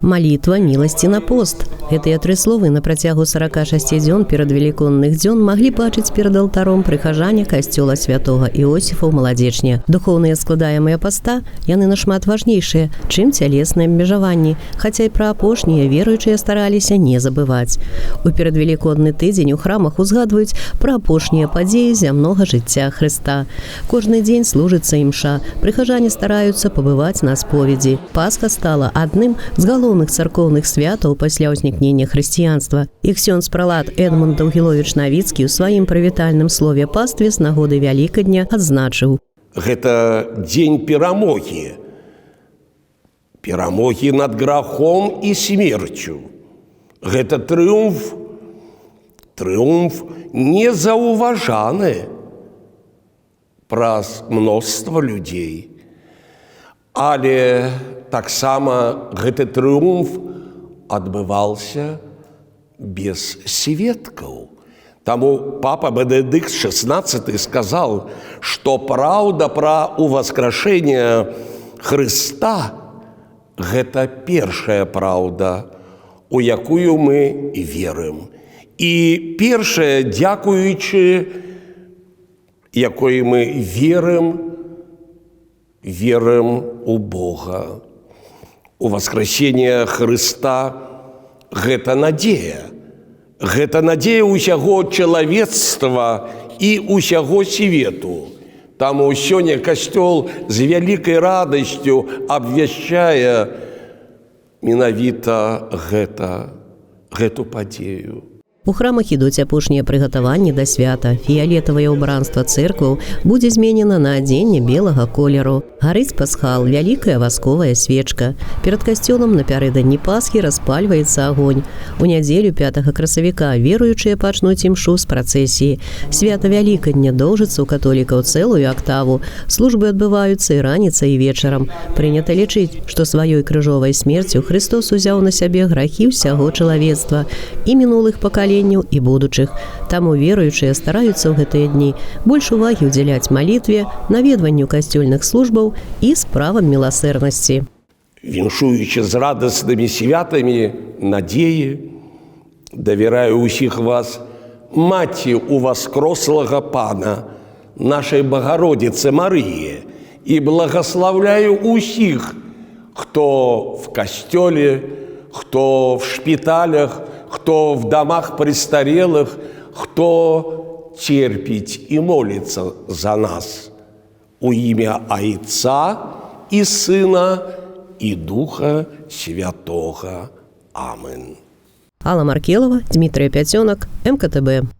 Малітва міласці на пост. Гэтыя тры словы на працягу 46 дзён перад велікодных дзён маглі бачыць перад алтаром прыхажане касцёла святога Іосіфа ў Маладзечні. Духоўныя складаемыя паста, яны нашмат важнейшыя, чым цялесныя абмежаванні, хаця і пра апошнія веруючыя стараліся не забываць. У перадвелікодны тыдзень у храмах узгадваюць пра апошнія падзеі зямнога жыцця Хрыста. Кожны дзень служыцца імша, прыхажане стараюцца пабываць на споведзі. Пасха стала адным з галоўных царкоўных святаў пасля ўзнікнення хрысціянства. І ксёндз-пралат Эдмунд Даўгіловіч-Навіцкі ў сваім прывітальным слове пастве з нагоды Вялікадня адзначыў: гэта дзень перамогі. Перамогі над грахом і смерцю. Гэта трыумф. Трыумф незаўважаны праз мноства людзей. Але таксама гэты трыумф адбываўся без сведкаў. Таму папа Бенедыкт XVI сказал, што праўда пра уваскрашэнне Хрыста – гэта першая праўда, у якую мы верым. І першая, дзякуючы якой мы верым у Бога. Уваскрасенне Хрыста – гэта надзея. Гэта надзея ўсяго чалавецтва і ўсяго свету. Таму сёння Касцёл з вялікай радасцю абвяшчае менавіта гэту падзею. У храмах ідуць апошнія прыгатаванні да свята. Фіялетавае ўбранства цэркваў будзе зменена на адзенне белага колеру. Гарыць пасхал, вялікая васковая свечка. Перад касцёлам напярэдадні Пасхі распальваецца агонь. У нядзелю 5 красавіка веруючыя пачнуць імшу з працэсіі. Свята Вялікадня доўжыцца ў католікаў цэлую актаву. Службы адбываюцца і раніцай, і вечарам. Прынята лічыць, што сваёй крыжовай смерцю Хрыстос узяў на сябе грахі ўсяго чалавецтва і мінулых пакаленняў і будучых. Таму веруючыя стараюцца ў гэтыя дні больш увагі ўдзяляць малітве, наведванню касцёльных службаў і справам міласэрнасці. Віншуючы з радаснымі святамі надзеі, давяраю ўсіх вас маці уваскрослага Пана, нашай Багародзіцы Марыі, і благаслаўляю усіх, хто в касцёле, хто в шпіталях, кто в домах престарелых, кто терпит и молится за нас. У имя Отца и Сына и Духа Святого. Амин. Алла Маркелова, Дмитрий Пятенок, МКТБ.